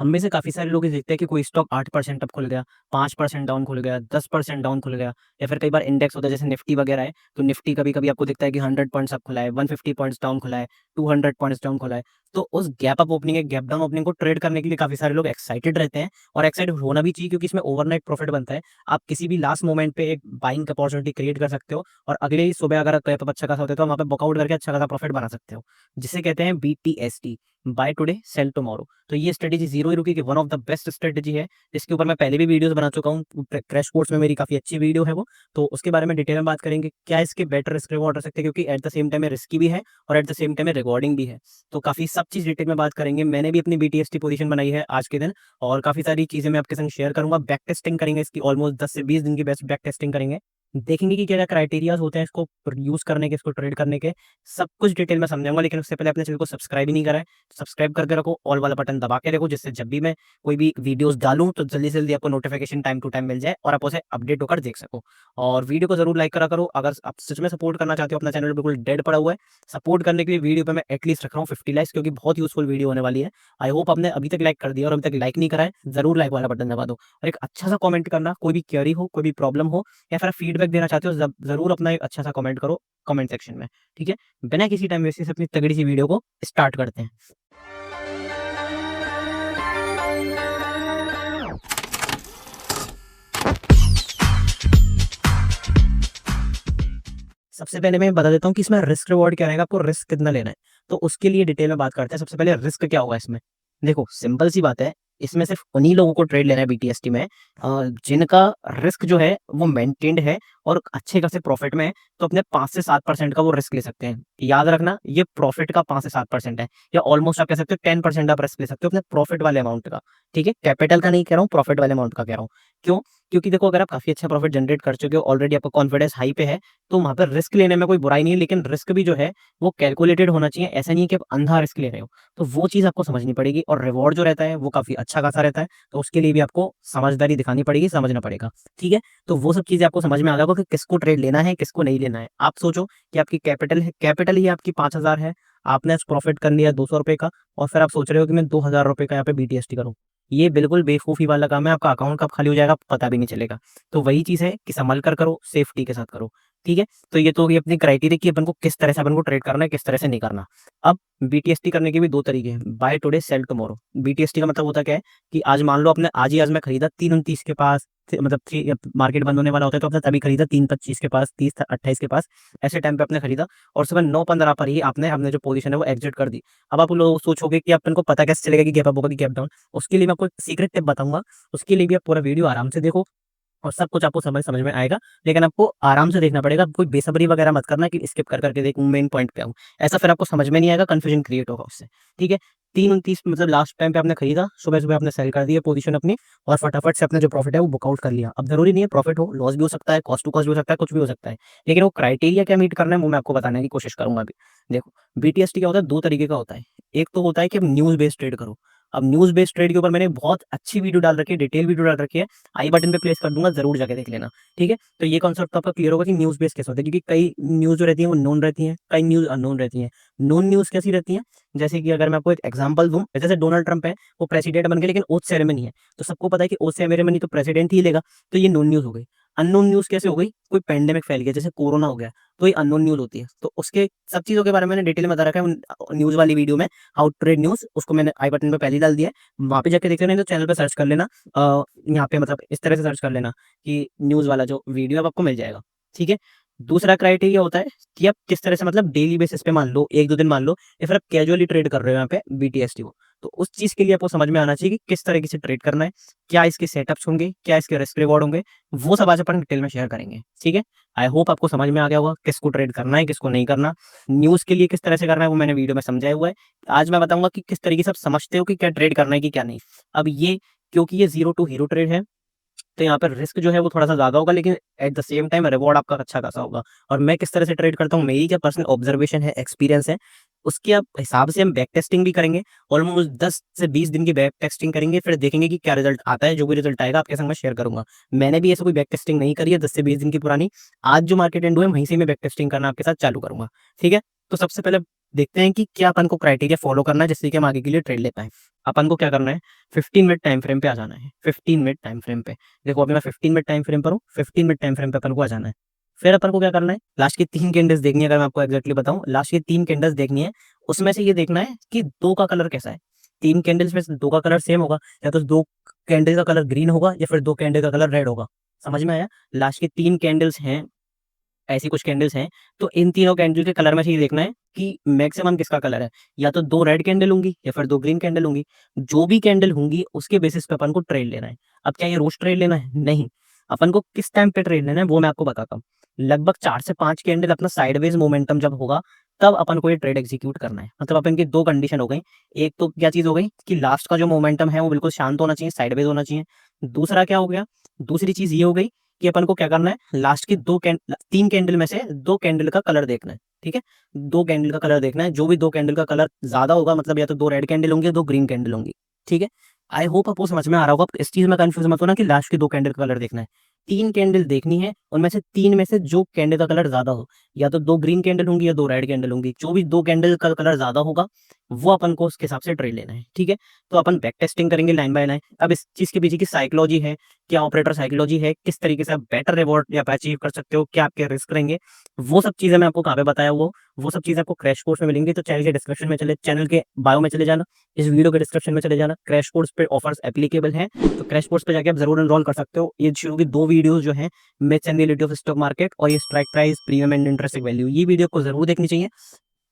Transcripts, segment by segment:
हम में से काफ़ी सारे लोग ये देखते हैं कि कोई स्टॉक 8% अप खुल गया, 5% डाउन खुल गया, 10% डाउन खुल गया, या फिर कई बार इंडेक्स होता है जैसे निफ्टी वगैरह है, तो निफ्टी कभी-कभी आपको दिखता है कि 100 पॉइंट्स अप खुला है, 150 पॉइंट्स डाउन खुला है, 200 पॉइंट्स डाउन खुला है। तो उस गैप अप ओपनिंग या गैप डाउन ओपनिंग को ट्रेड करने के लिए काफ़ी सारे लोग एक्साइटेड रहते हैं, और एक्साइटेड होना भी चाहिए क्योंकि इसमें ओवरनाइट प्रॉफिट बनता है। आप किसी भी लास्ट मोमेंट पे एक बाइंग अपॉर्चुनिटी क्रिएट कर सकते हो, और अगले ही सुबह अगर गैप अप अच्छा खासा होता है तो वहाँ पे वर्कआउट करके अच्छा खासा प्रॉफिट बना सकते हो, जिसे कहते हैं BTST, buy today sell tomorrow. तो ये स्ट्रेटेजी जीरो ही रुकी कि one of the best strategy है, जिसके ऊपर मैं पहले भी वीडियोस बना चुका हूँ। क्रैश कोर्स में मेरी काफ़ी अच्छी वीडियो है वो, तो उसके बारे में डिटेल में बात करेंगे। क्या इसके बेटर रिस्क रिवॉर्ड रह सकते हैं, क्योंकि at the same time risky भी है और at the same time rewarding भी है। तो काफ़ी सब चीज़ डिटेल में बात करेंगे। मैंने भी अपनी BTST पोजीशन बनाई है आज के दिन, और काफ़ी सारी चीज़ें मैं आपके संग शेयर करूँगा। बैक टेस्टिंग करेंगे इसकी, ऑलमोस्ट 10 से 20 दिन की बेस्ट बैक टेस्टिंग करेंगे। देखेंगे कि क्या-क्या क्राइटेरियाज़ होते हैं इसको यूज़ करने के, इसको ट्रेड करने के, सब कुछ डिटेल में समझाऊँगा। लेकिन उससे पहले अपने चैनल को सब्सक्राइब ही नहीं करा है, सब्सक्राइब करके रखो, ऑल वाला बटन दबा के रखो, जिससे जब भी मैं कोई भी वीडियोज़ डालूँ तो जल्दी से जल्दी आपको नोटिफ़िकेशन टाइम टू टाइम मिल जाए और आप उसे अपडेट होकर देख सको। और वीडियो को ज़रूर लाइक करा करो। अगर आप सच में सपोर्ट करना चाहते हो, अपना चैनल बिल्कुल डेड पड़ा हुआ है, सपोर्ट करने के लिए वीडियो पे मैं एटलीस्ट रख रहा हूँ 50 लाइक्स, क्योंकि बहुत यूज़फुल वीडियो होने वाली है। आई होप आपने अभी तक लाइक कर दिया, और अभी तक लाइक नहीं करा है, ज़रूर लाइक वाला बटन दबा दो। और एक अच्छा-सा कमेंट करना, कोई भी क्वेरी हो, कोई भी प्रॉब्लम हो, या फिर आप फीडबैक देना चाहते हो, ज़रूर अपना एक अच्छा-सा कमेंट करो कमेंट सेक्शन में, ठीक है? बिना किसी टाइम वेस्ट से अपनी तगड़ी सी वीडियो को स्टार्ट करते हैं। सबसे पहले मैं बता देता हूँ कि इसमें रिस्क रिवॉर्ड क्या रहेगा, आपको रिस्क कितना लेना है। तो उसके लिए डिटेल में बात करते हैं। सबसे पहले रिस्क क्या होगा इसमें? देखो सिंपल सी बात है, इसमें सिर्फ उन्हीं लोगों को ट्रेड लेना है BTST में जिनका रिस्क जो है वो मेंटेन्ड है और अच्छे खासे प्रॉफिट में है, तो अपने 5 से 7% का वो रिस्क ले सकते हैं। याद रखना, ये प्रॉफिट का 5 से 7% है, या ऑलमोस्ट आप कह सकते हो 10% आप रिस्क ले सकते हो अपने प्रॉफिट वाले अमाउंट का, ठीक है? कैपिटल का नहीं कह रहा हूँ, प्रॉफिट वाले अमाउंट का कह रहा हूँ। क्यों? क्योंकि देखो, अगर आप काफ़ी अच्छा प्रॉफिट जनरेट कर चुके हो, ऑलरेडी आपका कॉन्फिडेंस हाई पे है, तो वहाँ पर रिस्क लेने में कोई बुराई नहीं है, लेकिन रिस्क भी जो है वो कैलकुलेटेड होना चाहिए। ऐसा नहीं है कि आप अंधा रिस्क ले रहे हो, तो वो चीज़ आपको समझनी पड़ेगी। और रिवॉर्ड जो रहता है वो काफ़ी अच्छा खासा रहता है, तो उसके लिए भी आपको समझदारी दिखानी पड़ेगी, समझना पड़ेगा, ठीक है? तो वो सब चीज़ें आपको समझ में आ जाएगा कि किसको ट्रेड लेना है, किसको नहीं लेना है। आप सोचो कि आपकी कैपिटल है, कैपिटल ही आपकी 5,000 है, आपने प्रॉफिट कर लिया ₹200 का, और फिर आप सोच रहे हो कि मैं ₹2,000 का यहाँ पे BTST करूँ। ये बिल्कुल बेवकूफ़ी वाला काम है, आपका अकाउंट कब खाली हो जाएगा पता भी नहीं चलेगा। तो वही चीज़ है कि सँभल कर करो, सेफ्टी के साथ करो, ठीक है? तो ये तो हो गई अपनी क्राइटेरिया कि अपन को किस तरह से अपन को ट्रेड करना है, किस तरह से नहीं करना। अब BTST करने के भी 2 तरीके हैं, buy today sell tomorrow. BTST का मतलब होता क्या है कि आज मान लो आपने आज ही आज मैं खरीदा 3:29 के पास, मतलब मार्केट बंद होने वाला होता है तो आपने तभी खरीदा 3:25 के पास, 30-28 के पास, ऐसे टाइम पे आपने खरीदा, और सुबह 9:15 पर ही आपने अपने जो पोजीशन है वो एग्जिट कर दी। अब आप लोग सोचोगे कि अपन को पता कैसे चलेगा कि गैप अप होगा कि गैप डाउन? उसके लिए मैं आपको एक सीक्रेट टिप बताऊँगा, उसके लिए भी आप पूरा वीडियो आराम से देखो, और सब कुछ आपको समझ समझ में आएगा। लेकिन आपको आराम से देखना पड़ेगा, कोई बेसब्री वगैरह मत करना कि स्किप कर करके देखूँ, मेन पॉइंट पे आऊँ। ऐसा फिर आपको समझ में नहीं आएगा, कन्फ्यूजन क्रिएट होगा उससे, ठीक है? 3:29 मतलब लास्ट टाइम पे आपने खरीदा, सुबह-सुबह आपने सेल कर दी है पोजीशन अपनी, और फटाफट से अपना जो प्रॉफिट है वो बुक आउट कर लिया। अब ज़रूरी नहीं है प्रॉफिट हो, लॉस भी हो सकता है, कॉस्ट टू कॉस्ट भी हो सकता है, कुछ भी हो सकता है। लेकिन वो क्राइटेरिया क्या मीट करना है वो मैं आपको बताने की कोशिश करूँगा अभी। देखो, BTST क्या होता है, 2 तरीके का होता है। एक तो होता है कि आप न्यूज़ बेस्ड ट्रेड करो। अब न्यूज़ बेस्ड ट्रेड के ऊपर मैंने बहुत अच्छी वीडियो डाल रखी है, डिटेल वीडियो डाल रखी है, आई बटन पे प्लेस कर दूँगा, ज़रूर जाके देख लेना, ठीक है? तो ये कॉन्सेप्ट तो आपका क्लियर होगा कि न्यूज़ बेस्ड कैसे होता है, क्योंकि कई न्यूज़ जो रहती हैं वो नोन रहती हैं, कई न्यूज़ अननोन रहती हैं। नोन न्यूज़ कैसी रहती हैं? जैसे कि अगर मैं आपको एक एग्ज़ाम्पल दूँ, जैसे डोनाल्ड ट्रम्प है, वो प्रेसिडेंट बन गए लेकिन ओथ सेरेमनी है, तो सबको पता है कि ओथ सेरेमनी तो प्रेसिडेंट ही लेगा, तो ये नोन न्यूज़ हो गई। अननोन न्यूज़ कैसे हो गई? कोई पैंडेमिक फैल गया, जैसे कोरोना हो गया, तो ये अननोन न्यूज़ होती है। तो उसके सब चीज़ों के बारे में मैंने डिटेल में बता रखा है उन न्यूज़ वाली वीडियो में, हाउ टू ट्रेड न्यूज़, उसको मैंने आई बटन पे पहले ही डाल दिया है। वहाँ पे जाके देख लेना, नहीं तो चैनल पे सर्च कर लेना। यहाँ पे मतलब इस तरह से सर्च कर लेना कि न्यूज़ वाला जो वीडियो है, वो आपको मिल जाएगा, ठीक है? दूसरा क्राइटेरिया होता है कि आप किस तरह से, मतलब डेली बेसिस पे मान लो, 1-2 दिन मान लो, या फिर आप कैजुअली ट्रेड कर रहे हो यहाँ पे BTST को। तो उस चीज़ के लिए आपको समझ में आना चाहिए कि किस तरीके से ट्रेड करना है, क्या इसके सेटअप्स होंगे, क्या इसके रिस्क रिवॉर्ड होंगे, वो सब आज अपन डिटेल में शेयर करेंगे, ठीक है? आई होप आपको समझ में आ गया होगा किसको ट्रेड करना है, किसको नहीं करना। न्यूज़ के लिए किस तरह से करना है वो मैंने वीडियो में समझाया हुआ है। आज मैं बताऊँगा कि किस तरीके से आप समझते हो कि क्या ट्रेड करना है कि क्या नहीं। अब ये, क्योंकि ये ज़ीरो टू हीरो ट्रेड है, तो यहाँ पर रिस्क जो है वो थोड़ा-सा ज़्यादा होगा, लेकिन at the same time reward आपका अच्छा खासा होगा। और मैं किस तरह से ट्रेड करता हूँ, मेरी क्या पर्सनल ऑब्जर्वेशन है, एक्सपीरियंस है, उसके अब हिसाब से हम बैक टेस्टिंग भी करेंगे। ऑलमोस्ट 10 से 20 दिन की बैक टेस्टिंग करेंगे, फिर देखेंगे कि क्या रिजल्ट आता है। जो भी रिजल्ट आएगा आपके संग मैं शेयर करूँगा। मैंने भी ऐसे कोई बैक टेस्टिंग नहीं करी है 10 से 20 दिन की पुरानी। आज जो मार्केट एंड हुए, वहीं से मैं बैक टेस्टिंग करना आपके साथ चालू करूँगा, ठीक है? तो सबसे पहले देखते हैं कि क्या अपन को क्राइटेरिया फॉलो करना है जिससे कि हम आगे के लिए ट्रेड ले पाएँ। अपन को क्या करना है, 15 मिनट टाइम फ्रेम पे आ जाना है, 15 मिनट टाइम फ्रेम पे। देखो अभी मैं 15 मिनट टाइम फ्रेम पर हूँ, 15 मिनट टाइम फ्रेम पे अपन को आ जाना है। फिर अपन को क्या करना है, लास्ट की 3 कैंडल्स देखनी है, अगर मैं आपको एक्ज़ैक्टली बताऊँ, लास्ट की 3 कैंडल्स देखनी है, उसमें से ये देखना है कि 2 का कलर कैसा है। 3 कैंडल्स में से 2 का कलर सेम होगा, या तो 2 कैंडल का कलर ग्रीन होगा या फिर 2 कैंडल का कलर रेड होगा। समझ में आया? लास्ट की 3 कैंडल्स हैं, ऐसी कुछ कैंडल्स हैं, तो इन तीनों कैंडल के कलर में से ये देखना है कि मैक्सिमम किसका कलर है, या तो 2 रेड कैंडल होंगी या फिर 2 ग्रीन कैंडल होंगी। जो भी कैंडल होंगी उसके बेसिस पे अपन को ट्रेड लेना है। अब क्या ये रोज ट्रेड लेना है? नहीं, अपन को किस टाइम पे ट्रेड लेना है वो मैं आपको बताता हूँ। लगभग 4 से 5 कैंडल अपना साइडवेज मोमेंटम जब होगा, तब अपन को ये ट्रेड एग्जीक्यूट करना है। मतलब अपन की 2 कंडीशन हो गई। एक तो क्या चीज़ हो गई कि लास्ट का जो मोमेंटम है वो बिल्कुल शांत होना चाहिए, साइडवेज होना चाहिए। दूसरा क्या हो गया? दूसरी चीज़ ये हो गई कि अपन को क्या करना है, लास्ट की 3 कैंडल में से 2 कैंडल का कलर देखना है, ठीक है? 2 कैंडल का कलर देखना है, जो भी 2 कैंडल का कलर ज़्यादा होगा, मतलब या तो 2 रेड कैंडल होंगी या 2 ग्रीन कैंडल होंगी, ठीक है? आई होप आपको समझ में आ रहा होगा, आप इस चीज़ में कन्फ्यूज़ मत होना कि लास्ट की 2 कैंडल का कलर देखना है। 3 कैंडल देखनी है, उनमें से 3 में से जो कैंडल का कलर ज़्यादा हो, या तो 2 ग्रीन कैंडल होंगी या 2 रेड कैंडल होंगी, जो भी 2 कैंडल का कलर ज़्यादा होगा, वो अपन को उसके हिसाब से ट्रेड लेना है, ठीक है? तो अपन बैक टेस्टिंग करेंगे लाइन बाय लाइन। अब इस चीज़ के पीछे की साइकोलॉजी है, क्या ऑपरेटर साइकोलॉजी है, किस तरीके से आप बेटर रिवॉर्ड या अचीव कर सकते हो, क्या आपके रिस्क रहेंगे, वो सब चीज़ें मैं आपको कहाँ पे बताया वो सब चीज़ें आपको क्रैश कोर्स में मिलेंगी। तो चैनल के बायो में चले जाना, इस वीडियो के डिस्क्रिप्शन में चले जाना, क्रैश कोर्स पे ऑफर्स एप्लीकेबल हैं, तो क्रैश कोर्स पे जाके आप ज़रूर एनरोल कर सकते हो। ये शुरू की 2 वीडियोज़ जो हैं, myths and reality of stock market और ये strike price, premium and interesting value, ये वीडियो को ज़रूर देखनी चाहिए।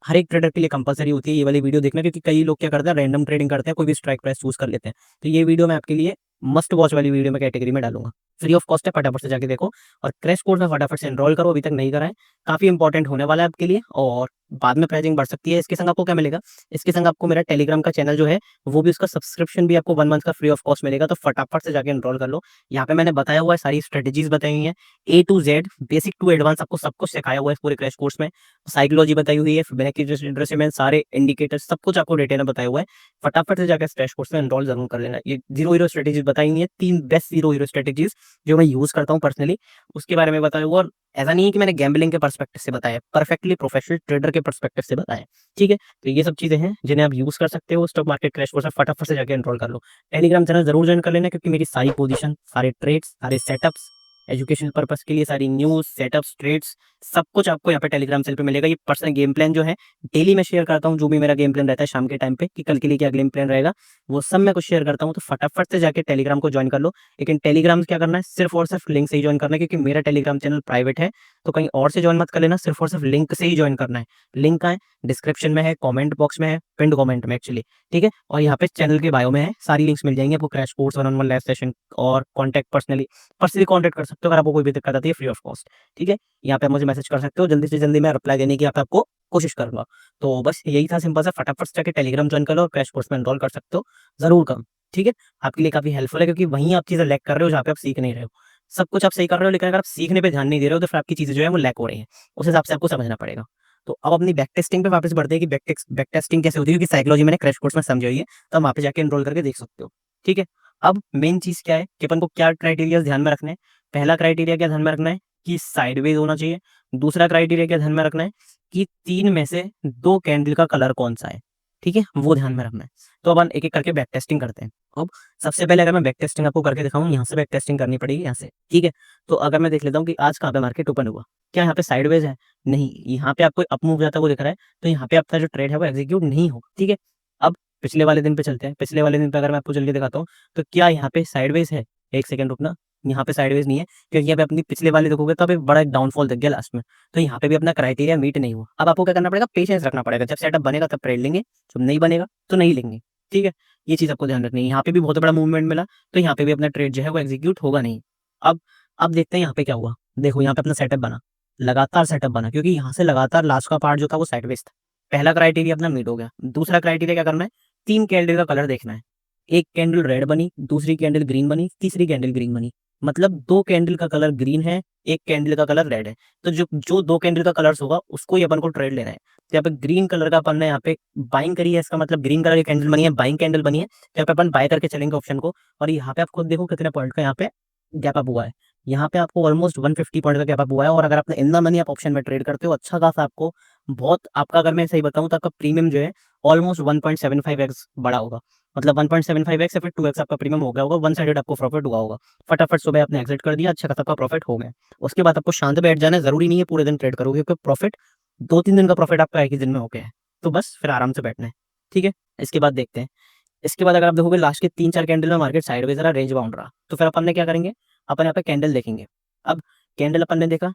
हर एक ट्रेडर के लिए कंपल्सरी होती है ये वाली वीडियो देखना, क्योंकि कई लोग क्या करते हैं, रैंडम ट्रेडिंग करते हैं, कोई भी स्ट्राइक प्राइस चूज़ कर लेते हैं। तो ये वीडियो मैं आपके लिए मस्ट वॉच वाली वीडियो में कैटेगरी में डालूँगा। फ्री ऑफ कॉस्ट है, फटाफट से जाके देखो और क्रैश कोर्स में फटाफट से एनरोल करो, अभी तक नहीं करा है। काफ़ी इंपॉर्टेंट होने वाला है आपके लिए और बाद में प्राइसिंग बढ़ सकती है। इसके संग आपको क्या मिलेगा? इसके संग आपको मेरा टेलीग्राम का चैनल जो है, वो भी उसका सब्सक्रिप्शन भी आपको 1 मंथ का फ्री ऑफ कॉस्ट मिलेगा, तो फटाफट से जाके एनरोल कर लो। यहाँ पे मैंने बताया हुआ है, सारी स्ट्रेटजीज़ बताई हुई हैं, A to Z, basic to advance आपको सब कुछ सिखाया हुआ है इस पूरे क्रैश कोर्स में। साइकोलॉजी बताई हुई है, फिबोनाची इंटरेस्ट में सारे इंडिकेटर्स सब कुछ आपको डिटेल में बताया हुआ है। फटाफट से जाकर क्रैश कोर्स में एनरोल ज़रूर कर लेना। ये ज़ीरो हीरो स्ट्रेटजीज़ बताई हुई हैं, 3 बेस्ट ज़ीरो हीरो स्ट्रेटजीज़ जो मैं यूज़ करता हूँ पर्सनली, उसके बारे में बताया हुआ। और ऐसा नहीं है कि मैंने गैम्बलिंग के पर्सपेक्टिव से बताया है, परफेक्टली प्रोफेशनल ट्रेडर के पर्सपेक्टिव से बताया है, ठीक है? तो ये सब चीज़ें हैं जिन्हें आप यूज़ कर सकते हो स्टॉक मार्केट क्रैश कोर्स में, फटाफट से जाके एनरोल कर लो। टेलीग्राम चैनल ज़रूर जॉइन कर लेना, क्योंकि मेरी सारी पोजीशन, सारे ट्रेड्स, सारे सेटअप्स, एजुकेशनल पर्पस के लिए सारी न्यूज़, सेटअप्स, ट्रेड्स सब कुछ आपको यहाँ पे टेलीग्राम चैनल पे मिलेगा। ये पर्सनल गेम प्लान जो है डेली मैं शेयर करता हूँ, जो भी मेरा गेम प्लान रहता है शाम के टाइम पे कि कल के लिए क्या गेम प्लान रहेगा, वो सब मैं कुछ शेयर करता हूँ। तो फटाफट से जाके टेलीग्राम को जॉइन कर लो। लेकिन टेलीग्राम क्या करना है, सिर्फ और सिर्फ लिंक से ही जॉइन करना है, क्योंकि मेरा टेलीग्राम चैनल प्राइवेट है, तो कहीं और से जॉइन मत कर लेना, सिर्फ और सिर्फ लिंक से ही जॉइन करना है। लिंक कहाँ है? डिस्क्रिप्शन में है, कमेंट बॉक्स में है, पिन्ड कमेंट में एक्चुअली, ठीक है? और यहाँ पे चैनल के बायो में है, सारी लिंक्स मिल जाएंगी आपको, crash course, one on one live session और कॉन्टैक्ट पर्सनली पर्सनली कॉन्टैक्ट कर सकते हो अगर आपको कोई भी दिक्कत आती है, फ्री ऑफ कॉस्ट, ठीक है? यहाँ पे आप मुझे मैसेज कर सकते हो, जल्दी से जल्दी मैं रिप्लाई देने की यहाँ पे आपको कोशिश करूँगा। तो बस यही था सिंपल सा, फटाफट से जाके टेलीग्राम जॉइन कर लो और क्रैश कोर्स में एनरोल कर सकते हो, ज़रूर करो, ठीक है? आपके लिए काफ़ी हेल्पफुल है, क्योंकि वहीं आप चीज़ें लैक कर रहे हो जहाँ पे आप सीख नहीं रहे हो। सब कुछ आप सही कर रहे हो, लेकिन अगर आप सीखने पे ध्यान नहीं दे रहे हो, तो फिर आपकी चीज़ें जो है वो लैक हो रही हैं। उस हिसाब से आपको समझना पड़ेगा। तो अब अपनी बैक टेस्टिंग पे वापस बढ़ते हैं कि बैक टेस्टिंग कैसे होती है, क्योंकि साइकोलॉजी मैंने क्रैश कोर्स में समझाई हुई है, तो आप वहाँ पे जाके एनरोल करके देख सकते हो, ठीक है? अब मेन चीज़ क्या है कि अपन को क्या क्राइटेरियाज़ ध्यान में रखने हैं। पहला क्राइटेरिया क्या ध्यान में रखना है कि साइडवेज होना चाहिए। दूसरा क्राइटेरिया क्या ध्यान में रखना है कि 3 में से 2 कैंडल का कलर कौन-सा है, ठीक है? वो ध्यान में रखना है। तो अपन एक-एक करके बैक टेस्टिंग करते हैं। अब सबसे पहले अगर मैं बैक टेस्टिंग आपको करके दिखाऊँ, यहाँ से बैक टेस्टिंग करनी पड़ेगी, यहाँ से, ठीक है? तो अगर मैं देख लेता हूँ कि आज कहाँ पे मार्केट ओपन हुआ, क्या यहाँ पे साइडवेज है? नहीं, यहाँ पे आपको अप मूव जाता हुआ दिख रहा है, तो यहाँ पे आपका जो ट्रेड है वो एग्जीक्यूट नहीं होगा, ठीक है? अब पिछले वाले दिन पे चलते हैं, पिछले वाले दिन पे अगर मैं आपको चल के दिखाता हूँ, तो क्या यहाँ पे साइडवेज है? 1 सेकंड रुकना, यहाँ पे साइडवेज नहीं है, क्योंकि यहाँ पे अपनी पिछले वाले देखोगे तो अभी बड़ा एक डाउनफॉल दिख गया लास्ट में, तो यहाँ पे भी अपना क्राइटेरिया मीट नहीं हुआ। अब आपको क्या करना पड़ेगा, पेशेंस रखना पड़ेगा, जब सेटअप बनेगा तब ट्रेड लेंगे, जब नहीं बनेगा तो नहीं लेंगे, ठीक है? ये चीज़ आपको ध्यान रखनी है। यहाँ पे भी बहुत बड़ा मूवमेंट मिला, तो यहाँ पे भी अपना ट्रेड जो है वो एग्जीक्यूट होगा नहीं। अब अब देखते हैं यहाँ पे क्या हुआ। देखो यहाँ पे अपना सेटअप बना, लगातार सेटअप बना, क्योंकि यहाँ से लगातार लास्ट का पार्ट जो था वो साइडवेज था। पहला क्राइटेरिया अपना मीट हो गया। दूसरा क्राइटेरिया क्या करना है, 3 कैंडल का कलर देखना है। एक कैंडल रेड बनी, दूसरी कैंडल ग्रीन बनी, तीसरी कैंडल ग्रीन बनी। मतलब 2 कैंडल का कलर ग्रीन है, 1 कैंडल का कलर रेड है। तो जो जो 2 कैंडल का कलर्स होगा उसको ही अपन को ट्रेड लेना है। तो यहाँ पे ग्रीन कलर का अपन ने यहाँ पे बाइंग करी है, इसका मतलब ग्रीन कलर की कैंडल बनी है, बाइंग कैंडल बनी है। तो यहाँ पे अपन बाय करके चलेंगे ऑप्शन को, और यहाँ पे आप खुद देखो कितने पॉइंट का यहाँ पे गैप अप हुआ है। यहाँ पे आपको ऑलमोस्ट 150 पॉइंट का गैप अप हुआ है, और अगर आपने इन द मनी आप ऑप्शन में ट्रेड करते हो, अच्छा खासा आपको बहुत आपका, अगर मैं सही बताऊँ तो आपका प्रीमियम जो है ऑलमोस्ट 1.75x बड़ा होगा। मतलब 1.75x या फिर 2x आपका प्रीमियम हो गया होगा, वन साइडेड आपको प्रॉफिट हुआ होगा। फटाफट सुबह आपने एग्जिट कर दिया, अच्छा खासा आपका प्रॉफिट हो गया। उसके बाद आपको शांत बैठ जाना है, जरूरी नहीं है पूरे दिन ट्रेड करोगे, क्योंकि प्रॉफिट 2-3 दिन का प्रॉफिट आपका एक ही दिन में हो गया है। तो बस फिर आराम से बैठना है, ठीक है। इसके बाद देखते हैं, इसके बाद अगर आप देखोगे लास्ट के 3-4 कैंडल में मार्केट साइडवेज रहा, रेंज बाउंड रहा, तो फिर अपन ने क्या करेंगे, अपन यहाँ पे कैंडल देखेंगे। अब कैंडल अपन ने देखा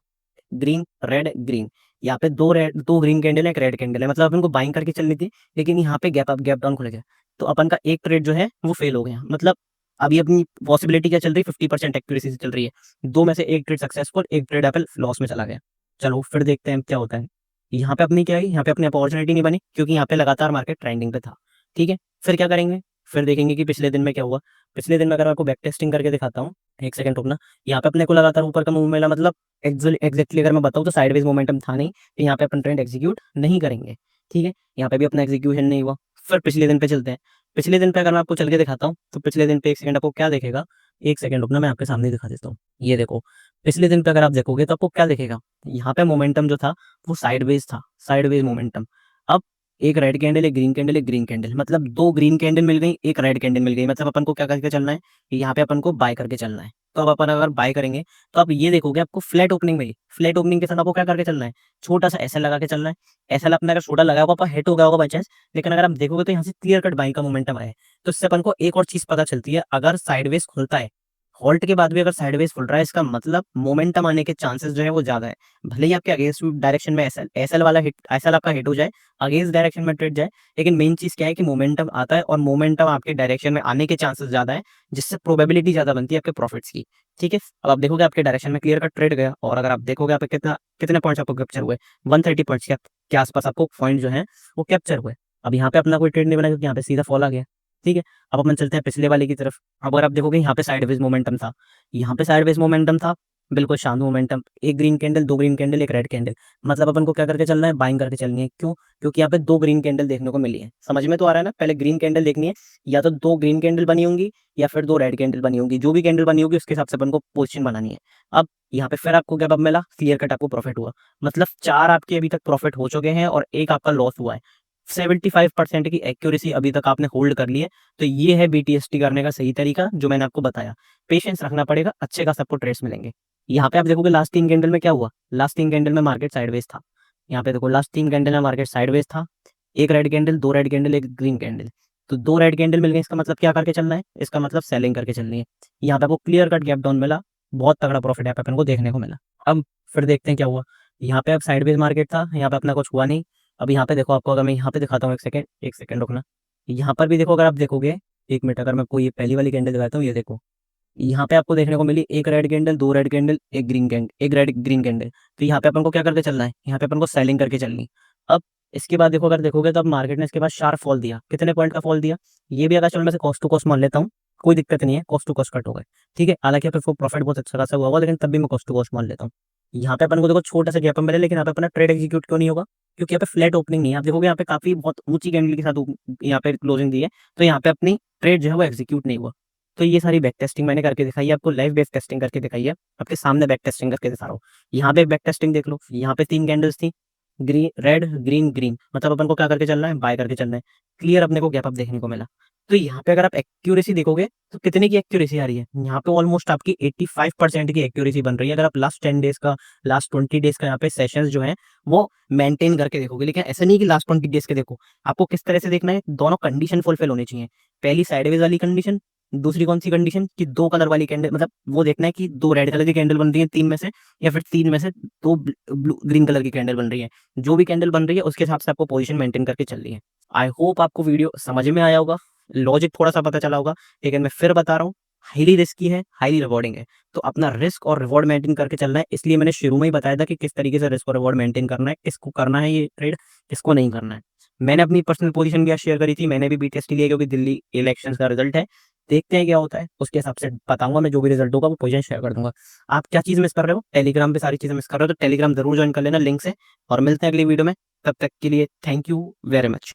ग्रीन रेड ग्रीन, यहाँ पे दो ग्रीन कैंडल है, एक रेड कैंडल है, मतलब अपन को बाइंग करके चलनी थी, लेकिन यहाँ पे गैप अप गैप डाउन खुल गया, तो अपन का एक ट्रेड जो है वो फेल हो गया। मतलब अभी अपनी पॉसिबिलिटी क्या चल रही है, 50% एक्यूरेसी से चल रही है। दो में से एक ट्रेड सक्सेसफुल, एक ट्रेड एप्पल लॉस में चला गया। चलो फिर देखते हैं क्या होता है। यहाँ पे अपनी क्या है, यहाँ पे अपनी अपॉर्चुनिटी नहीं बनी, क्योंकि यहाँ पे लगातार मार्केट ट्रेंडिंग पे था, ठीक है। फिर क्या करेंगे, फिर देखेंगे कि पिछले दिन में क्या हुआ। पिछले दिन में अगर आपको बैक टेस्टिंग करके दिखाता हूँ, एक सेकंड रुकना। यहाँ पे अपने को लगातार ऊपर का मूव मिला, मतलब एग्जैक्टली अगर मैं बताऊँ तो साइडवेज मोमेंटम था नहीं, तो यहाँ पे अपन ट्रेंड एग्जीक्यूट नहीं करेंगे, ठीक है। यहाँ पे भी अपना एग्जीक्यूशन नहीं हुआ। फिर पिछले दिन पे चलते हैं। पिछले दिन पे अगर मैं आपको चल के दिखाता हूँ, तो पिछले दिन पे एक सेकंड आपको क्या देखेगा, एक सेकंड रुकना, मैं आपके सामने दिखा देता हूँ। ये देखो, पिछले दिन पे अगर आप देखोगे तो आपको क्या दिखेगा, यहाँ पे मोमेंटम जो था वो साइडवेज था, साइडवेज मोमेंटम। अब एक रेड कैंडल, एक ग्रीन कैंडल, एक ग्रीन कैंडल, मतलब दो ग्रीन कैंडल मिल गई, एक रेड कैंडल मिल गई, मतलब अपन को क्या करके चलना है, यहाँ पे अपन को बाय करके चलना है। तो अब अपन अगर बाय करेंगे तो आप ये देखोगे आपको फ्लैट ओपनिंग मिली, फ्लैट ओपनिंग के साथ आपको क्या करके चलना है, छोटा सा एसएल लगा के चलना है। एसएल अपना अगर छोटा लगा होगा, हिट हो गया होगा बाई चांस, लेकिन अगर आप देखोगे तो यहाँ से क्लियर कट बाइंग का मोमेंटम आया है। तो इससे अपन को एक और चीज पता चलती है, अगर साइडवेज खुलता है, हॉल्ट के बाद भी अगर साइडवेज खुल रहा है, इसका मतलब मोमेंटम आने के चांसेस जो है वो ज्यादा है। भले ही आपके अगेंस्ट डायरेक्शन में एसएल एसएल वाला हिट, एसएल आपका हिट हो जाए, अगेंस्ट डायरेक्शन में ट्रेड जाए, लेकिन मेन चीज क्या है कि मोमेंटम आता है, और मोमेंटम आपके डायरेक्शन में आने के चांसेस ज्यादा है, जिससे प्रोबेबिलिटी ज्यादा बनती है आपके प्रॉफिट्स की, ठीक है। अब आप देखोगे आपके डायरेक्शन में क्लियर कट ट्रेड गया, और अगर आप देखोगे आप कितने पॉइंट्स आपको कैप्चर हुए, 130 पॉइंट्स के आसपास आपको पॉइंट जो है वो कैप्चर हुए। अब यहाँ पे अपना कोई ट्रेड नहीं बना, क्योंकि यहाँ पे सीधा फॉल आ गया, ठीक है। अब अपन चलते हैं पिछले वाले की तरफ। अब अगर आप देखोगे यहाँ पे साइडवेज मोमेंटम था, यहाँ पे साइडवेज मोमेंटम था, बिल्कुल शांत मोमेंटम, एक ग्रीन कैंडल, दो ग्रीन कैंडल, एक रेड कैंडल, मतलब अपन को क्या करके चलना है, बाइंग करके चलनी है। क्यों, क्योंकि यहाँ पे दो ग्रीन कैंडल देखने को मिली है, समझ में तो आ रहा है ना। पहले ग्रीन कैंडल देखनी है, या तो दो ग्रीन कैंडल बनी होंगी या फिर दो रेड कैंडल बनी होंगी, जो भी कैंडल बनी होगी उसके हिसाब से अपन को पोजीशन बनानी है। अब यहाँ पे फिर आपको क्या मिला, क्लियर कट आपको प्रॉफिट हुआ, मतलब चार आपके अभी तक प्रॉफिट हो चुके हैं और एक आपका लॉस हुआ है। 75% की एक्यूरेसी अभी तक आपने होल्ड कर ली है। तो ये है बीटीएसटी करने का सही तरीका, जो मैंने आपको बताया। पेशेंस रखना पड़ेगा, अच्छे खासा आपको ट्रेड्स मिलेंगे। यहाँ पे आप देखोगे लास्ट 3 कैंडल में क्या हुआ, लास्ट 3 कैंडल में मार्केट साइडवेज था। यहाँ पे देखो लास्ट 3 कैंडल में मार्केट साइडवेज था, एक रेड कैंडल, दो रेड कैंडल, एक ग्रीन कैंडल। तो दो रेड कैंडल मिल गए, इसका मतलब क्या करके चलना है, इसका मतलब सेलिंग करके चलनी है। यहाँ पे आपको क्लियर कट गैप डाउन मिला, बहुत तगड़ा प्रॉफिट यहाँ पे अपन को देखने को मिला। अब फिर देखते हैं क्या हुआ। यहाँ पे अब साइडवेज मार्केट था, यहाँ पे अपना कुछ हुआ नहीं। अब यहाँ पे देखो, आपको अगर मैं यहाँ पे दिखाता हूँ, एक सेकंड रुकना। यहाँ पर भी देखो, अगर आप देखोगे, एक मिनट, अगर मैं आपको ये पहली वाली कैंडल दिखाता हूँ, ये देखो, यहाँ पे आपको देखने को मिली एक रेड कैंडल, दो रेड कैंडल, एक ग्रीन कैंडल, एक रेड ग्रीन कैंडल। तो यहाँ पे अपन को क्या करके चलना है, यहाँ पे अपन को सेलिंग करके चलनी। अब इसके बाद देखो, अगर देखोगे तो अब मार्केट ने इसके बाद शार्प फॉल दिया, कितने पॉइंट का फॉल दिया, ये भी अगर चलो मैं से कॉस्ट टू कॉस्ट मान लेता हूँ, कोई दिक्कत नहीं है, कॉस्ट टू कॉस्ट कट हो गए, ठीक है। हालांकि आपको प्रॉफिट बहुत अच्छा खासा हुआ होगा, लेकिन तब भी मैं कॉस्ट टू कॉस्ट मान लेता हूँ। यहाँ पे अपन को देखो छोटा सा गैप मिले, लेकिन यहाँ पे अपना ट्रेड एग्जीक्यूट क्यों नहीं होगा, क्योंकि यहाँ पे फ्लैट ओपनिंग नहीं है। आप देखोगे यहाँ पे काफी बहुत ऊंची कैंडल के साथ यहाँ पे क्लोजिंग दी है, तो यहाँ पे अपनी ट्रेड जो है वो एग्जीक्यूट नहीं हुआ। तो ये सारी बैक टेस्टिंग मैंने करके दिखाई है आपको, लाइव बैक टेस्टिंग करके दिखाई है, आपके सामने बैक टेस्टिंग करके दिखा रहा हूँ। यहाँ पे बैक टेस्टिंग देख लो, यहाँ पे 3 कैंडल्स थी, ग्रीन रेड ग्रीन ग्रीन, मतलब अपन को क्या करके चलना है, बाय करके चलना है। क्लियर अपने को गैप अप देखने को मिला। तो यहाँ पे अगर आप एक्यूरेसी देखोगे तो कितने की एक्यूरेसी आ रही है, यहाँ पे ऑलमोस्ट आपकी 85% की एक्यूरेसी बन रही है। अगर आप लास्ट 10 डेज का, लास्ट 20 डेज का यहाँ पे सेशंस जो है वो मेंटेन करके देखोगे, लेकिन ऐसा नहीं कि लास्ट 20 डेज के देखो, आपको किस तरह से देखना है, दोनों कंडीशन फुलफिल होनी चाहिए। पहली साइडवेज वाली कंडीशन, दूसरी कौन सी कंडीशन कि दो कलर वाली कैंडल, मतलब वो देखना है कि दो रेड कलर की कैंडल बन रही है तीन में से, या फिर तीन में से दो ब्लू ग्रीन कलर की कैंडल बन रही है। जो भी कैंडल बन रही है उसके हिसाब से आपको पोजीशन मेंटेन करके चलनी है। आई होप आपको वीडियो समझ में आया होगा, लॉजिक थोड़ा सा पता चला होगा, लेकिन मैं फिर बता रहा हूँ, हाईली रिस्की है, हाईली रिवॉर्डिंग है। तो अपना रिस्क और रिवॉर्ड मेंटेन करके चलना है। इसलिए मैंने शुरू में ही बताया था कि किस तरीके से रिस्क और रिवॉर्ड मेंटेन करना है, किसको करना है ये ट्रेड, किसको नहीं करना है। मैंने अपनी पर्सनल पोजीशन भी शेयर करी थी, मैंने भी बीटीएसटी लिया, क्योंकि दिल्ली इलेक्शन का रिजल्ट है। देखते हैं क्या होता है, उसके हिसाब से बताऊंगा मैं, जो भी रिजल्ट होगा वो पोजीशन शेयर कर दूंगा। आप क्या चीज मिस कर रहे हो, टेलीग्राम पे सारी चीजें मिस कर रहे हो, तो टेलीग्राम जरूर ज्वाइन कर लेना लिंक से, और मिलते हैं अगली वीडियो में। तब तक के लिए थैंक यू वेरी मच।